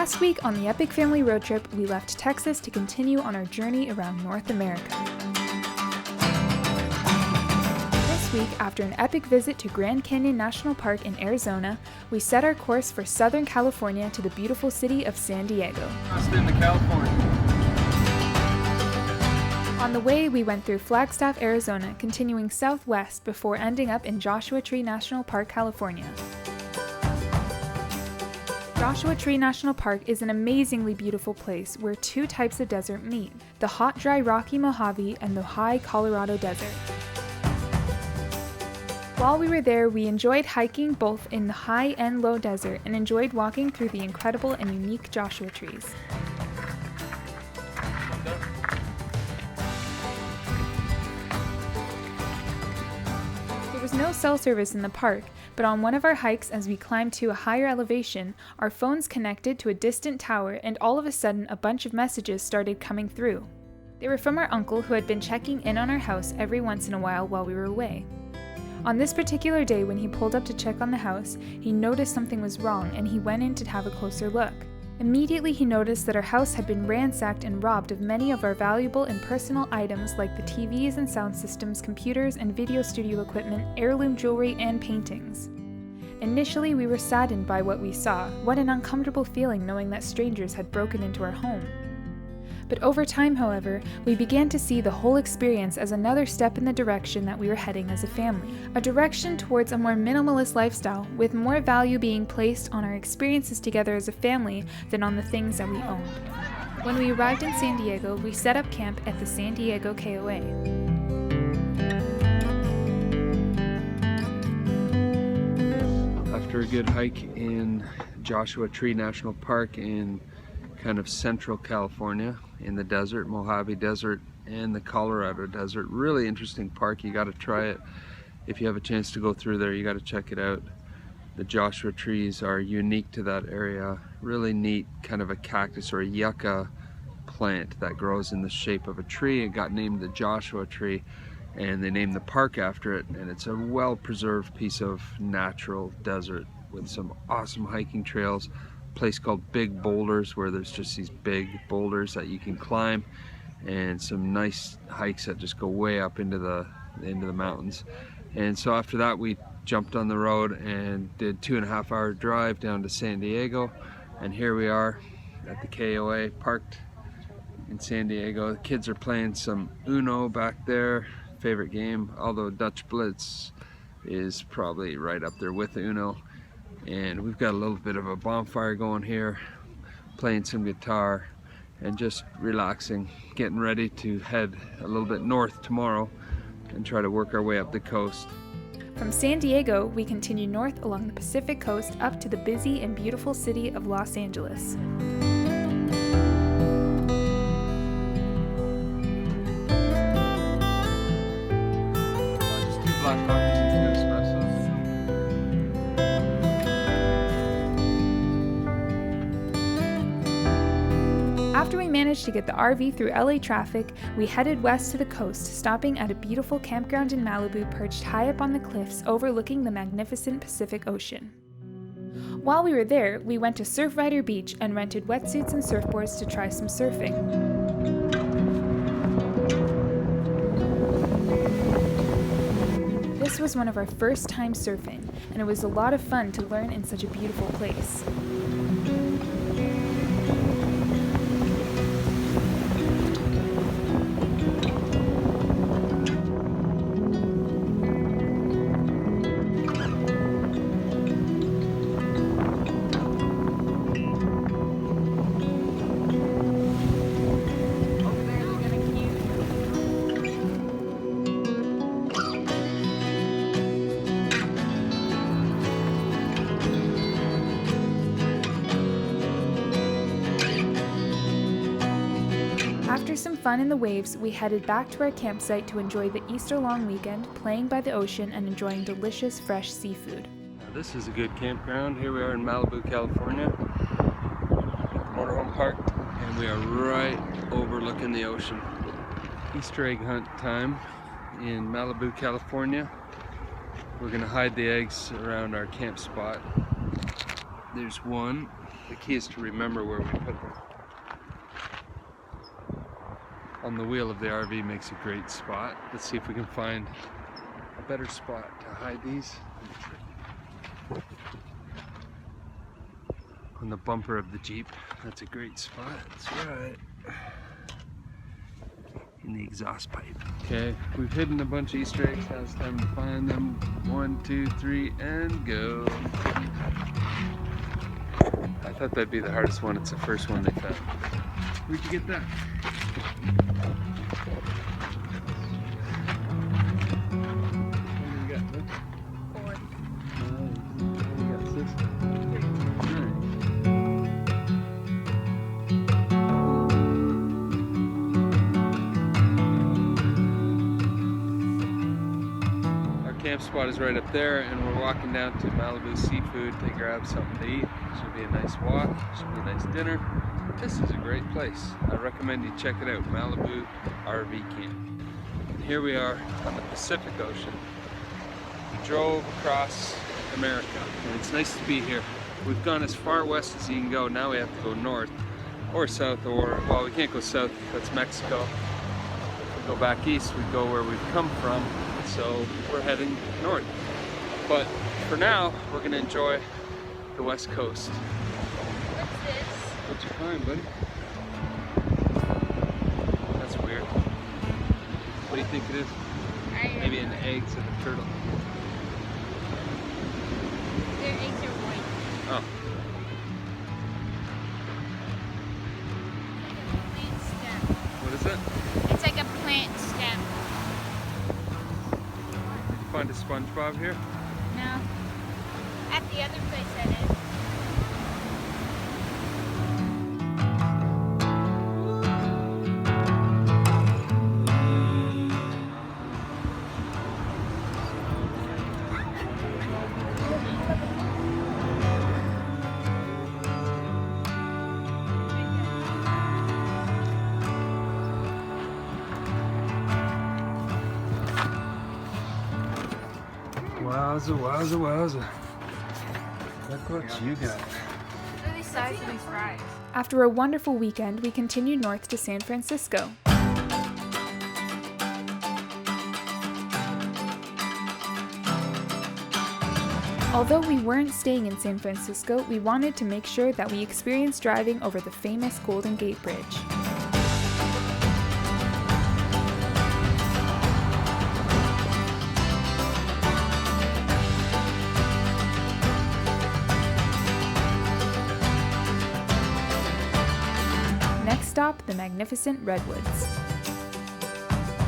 Last week on the Epic Family Road Trip, we left Texas to continue on our journey around North America. This week, after an epic visit to Grand Canyon National Park in Arizona, we set our course for Southern California to the beautiful city of San Diego. Into California. On the way, we went through Flagstaff, Arizona, continuing southwest before ending up in Joshua Tree National Park, California. Joshua Tree National Park is an amazingly beautiful place where two types of desert meet, the hot, dry Rocky Mojave and the high Colorado Desert. While we were there, we enjoyed hiking both in the high and low desert and enjoyed walking through the incredible and unique Joshua trees. There was no cell service in the park, but on one of our hikes as we climbed to a higher elevation, our phones connected to a distant tower and all of a sudden a bunch of messages started coming through. They were from our uncle who had been checking in on our house every once in a while we were away. On this particular day when he pulled up to check on the house, he noticed something was wrong and he went in to have a closer look. Immediately he noticed that our house had been ransacked and robbed of many of our valuable and personal items like the TVs and sound systems, computers and video studio equipment, heirloom jewelry, and paintings. Initially we were saddened by what we saw. What an uncomfortable feeling knowing that strangers had broken into our home. But over time, however, we began to see the whole experience as another step in the direction that we were heading as a family. A direction towards a more minimalist lifestyle, with more value being placed on our experiences together as a family than on the things that we owned. When we arrived in San Diego, we set up camp at the San Diego KOA. After a good hike in Joshua Tree National Park in kind of central California, in the desert, Mojave Desert and the Colorado Desert. Really interesting park. You got to try it. If you have a chance to go through there, you got to check it out. The Joshua trees are unique to that area. Really neat, kind of a cactus or a yucca plant that grows in the shape of a tree. It got named the Joshua tree and they named the park after it, and it's a well-preserved piece of natural desert with some awesome hiking trails. Place called Big Boulders where there's just these big boulders that you can climb, and some nice hikes that just go way up into the mountains. And so after that we jumped on the road and did 2.5 hour drive down to San Diego, and here we are at the KOA parked in San Diego. The kids are playing some Uno back there, favorite game, although Dutch Blitz is probably right up there with the Uno. And we've got a little bit of a bonfire going here, playing some guitar and just relaxing, getting ready to head a little bit north tomorrow and try to work our way up the coast. From San Diego, we continue north along the Pacific coast up to the busy and beautiful city of Los Angeles. Just 2 black coffees and 2 espressos. After we managed to get the RV through LA traffic, we headed west to the coast, stopping at a beautiful campground in Malibu perched high up on the cliffs overlooking the magnificent Pacific Ocean. While we were there, we went to Surfrider Beach and rented wetsuits and surfboards to try some surfing. This was one of our first time surfing, and it was a lot of fun to learn in such a beautiful place. After some fun in the waves, we headed back to our campsite to enjoy the Easter long weekend, playing by the ocean and enjoying delicious fresh seafood. This is a good campground. Here we are in Malibu, California, at the Motorhome Park, and we are right overlooking the ocean. Easter egg hunt time in Malibu, California. We're gonna hide the eggs around our camp spot. There's one The key is to remember where we put them. On the wheel of the RV makes a great spot. Let's see if we can find a better spot to hide these. On the bumper of the Jeep, that's a great spot. That's right. In the exhaust pipe. Okay, we've hidden a bunch of Easter eggs. Now it's time to find them. 1, 2, 3, and go. I thought that'd be the hardest one. It's the first one they found. Where'd you get that? Camp spot is right up there, and we're walking down to Malibu Seafood to grab something to eat. Should be a nice walk, should be a nice dinner. This is a great place. I recommend you check it out, Malibu RV Camp. And here we are on the Pacific Ocean. We drove across America, and it's nice to be here. We've gone as far west as you can go. Now we have to go north or south, or, well, we can't go south, that's Mexico. If we go back east, we go where we've come from. So we're heading north. But for now, we're gonna enjoy the West Coast. What's this? What'd you find, buddy? That's weird. What do you think it is? Maybe an egg to the turtle. Their eggs are white. Oh. Plant stem. What is it? It's like a plant stem. Find a SpongeBob here? No. At the other place I did. Wowza, wowza, wowza. Look what you got. Look at the size of these fries. After a wonderful weekend, we continued north to San Francisco. Although we weren't staying in San Francisco, we wanted to make sure that we experienced driving over the famous Golden Gate Bridge. Next stop, the magnificent Redwoods.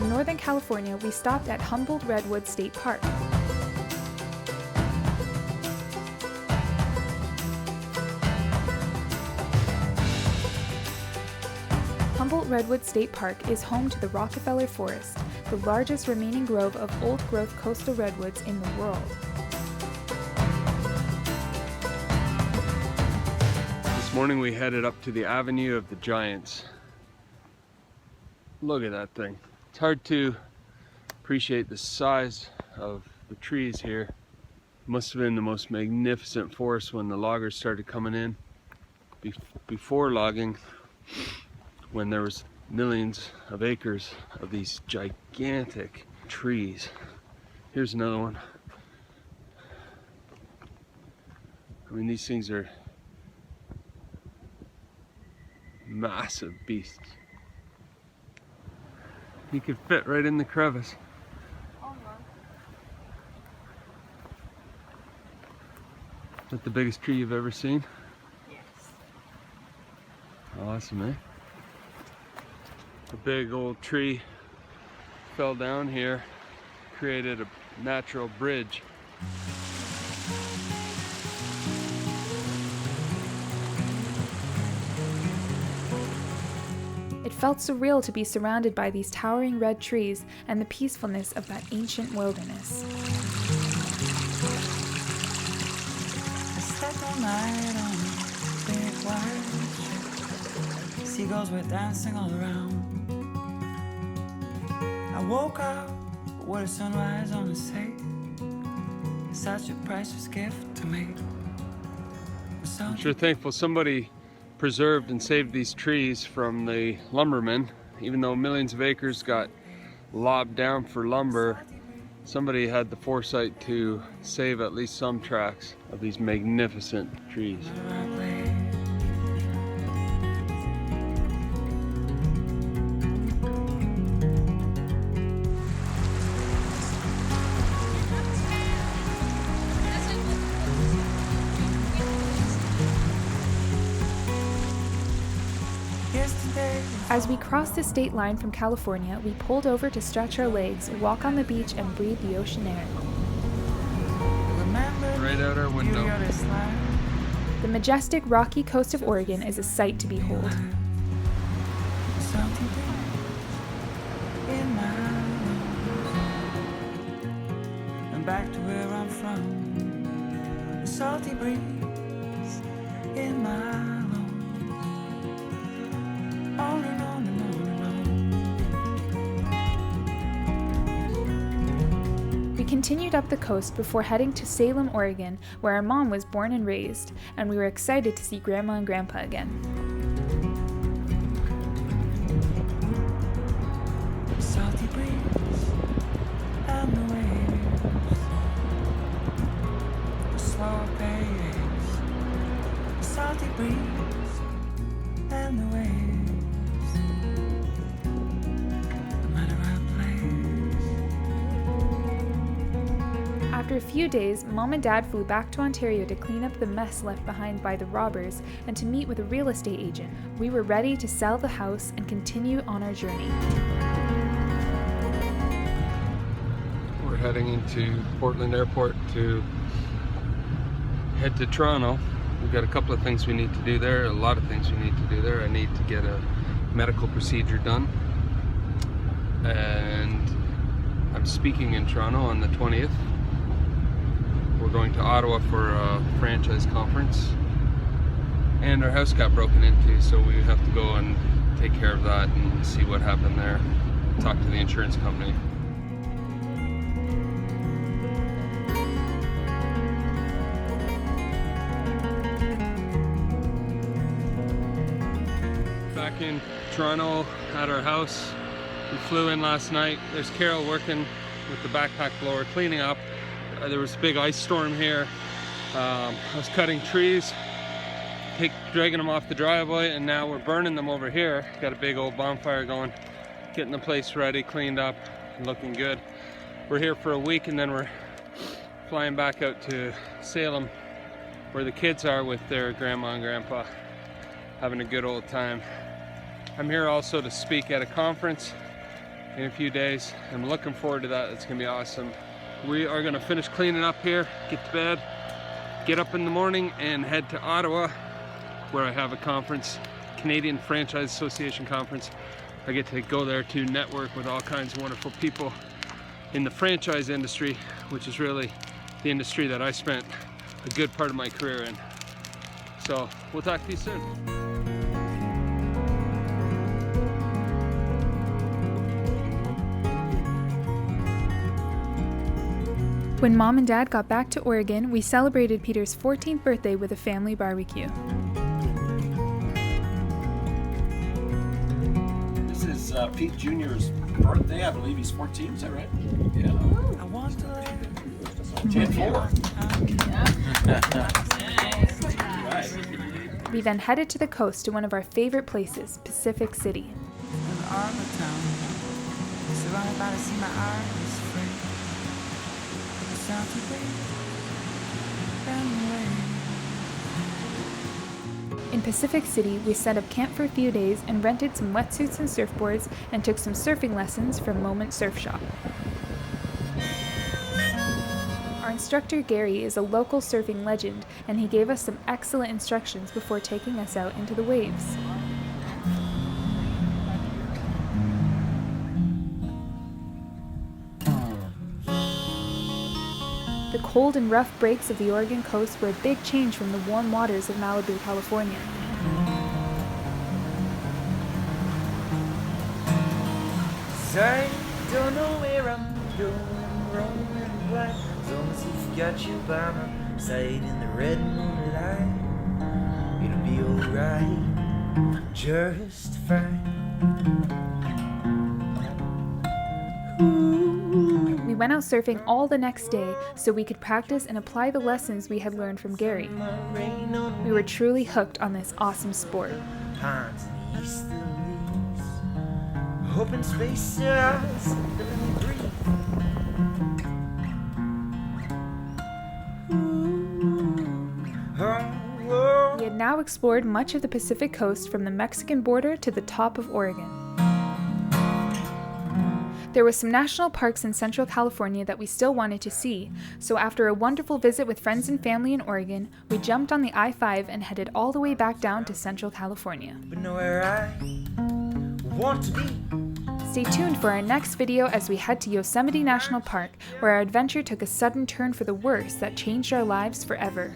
In Northern California, we stopped at Humboldt Redwood State Park. Humboldt Redwood State Park is home to the Rockefeller Forest, the largest remaining grove of old-growth coastal redwoods in the world. This morning we headed up to the Avenue of the Giants. Look at that thing. It's hard to appreciate the size of the trees here. It must have been the most magnificent forest when the loggers started coming in. Before logging, when there was millions of acres of these gigantic trees. Here's another one. I mean, these things are massive beasts. You could fit right in the crevice. Almost. Is that the biggest tree you've ever seen? Yes. Awesome, eh? A big old tree fell down here, created a natural bridge. It felt surreal to be surrounded by these towering red trees and the peacefulness of that ancient wilderness. I slept all night on a big white ship. Seagulls were dancing all around. I woke up, what a sunrise on the sea. Such a priceless gift to me. I'm sure thankful somebody preserved and saved these trees from the lumbermen. Even though millions of acres got lobbed down for lumber, somebody had the foresight to save at least some tracts of these magnificent trees. As we crossed the state line from California, we pulled over to stretch our legs, walk on the beach, and breathe the ocean air. Right out our window. The majestic, rocky coast of Oregon is a sight to behold. And back to where I'm from, the salty breeze in my lungs. On and on and on and on. We continued up the coast before heading to Salem, Oregon, where our mom was born and raised, and we were excited to see Grandma and Grandpa again. Salty breeze and the waves, the slow pace, salty breeze and the waves. After a few days, Mom and Dad flew back to Ontario to clean up the mess left behind by the robbers and to meet with a real estate agent. We were ready to sell the house and continue on our journey. We're heading into Portland Airport to head to Toronto. We've got a couple of things we need to do there, a lot of things we need to do there. I need to get a medical procedure done, and I'm speaking in Toronto on the 20th. We're going to Ottawa for a franchise conference, and our house got broken into, so we have to go and take care of that and see what happened there. Talk to the insurance company. Back in Toronto at our house. We flew in last night. There's Carol working with the backpack blower, cleaning up. There was a big ice storm here. I was cutting trees, dragging them off the driveway, and now we're burning them over here. Got a big old bonfire going, getting the place ready, cleaned up, and looking good. We're here for a week, and then we're flying back out to Salem, where the kids are with their grandma and grandpa, having a good old time. I'm here also to speak at a conference in a few days. I'm looking forward to that. It's gonna be awesome. We are gonna finish cleaning up here, get to bed, get up in the morning, and head to Ottawa, where I have a conference, Canadian Franchise Association conference. I get to go there to network with all kinds of wonderful people in the franchise industry, which is really the industry that I spent a good part of my career in. So we'll talk to you soon. When Mom and Dad got back to Oregon, we celebrated Peter's 14th birthday with a family barbecue. This is Pete Jr.'s birthday. I believe he's 14, is that right? Yeah. I want to Gen 4. Right. We then headed to the coast to one of our favorite places, Pacific City. an arbor town, surrounded by the sea, my eyes free. The sound to breathe and away. In Pacific City, we set up camp for a few days and rented some wetsuits and surfboards and took some surfing lessons from Moment Surf Shop. Our instructor Gary is a local surfing legend, and he gave us some excellent instructions before taking us out into the waves. The cold and rough breaks of the Oregon coast were a big change from the warm waters of Malibu, California. I don't know where I'm going, wrong and right. As long as you've got you by my side in the red moonlight. it'll be alright, just fine. We went out surfing all the next day so we could practice and apply the lessons we had learned from Gary. We were truly hooked on this awesome sport. Pines in the easterlies, open spaces, let me breathe. We had now explored much of the Pacific coast from the Mexican border to the top of Oregon. There were some national parks in Central California that we still wanted to see, so after a wonderful visit with friends and family in Oregon, we jumped on the I-5 and headed all the way back down to Central California. But nowhere I want to be. Stay tuned for our next video as we head to Yosemite National Park, where our adventure took a sudden turn for the worse that changed our lives forever.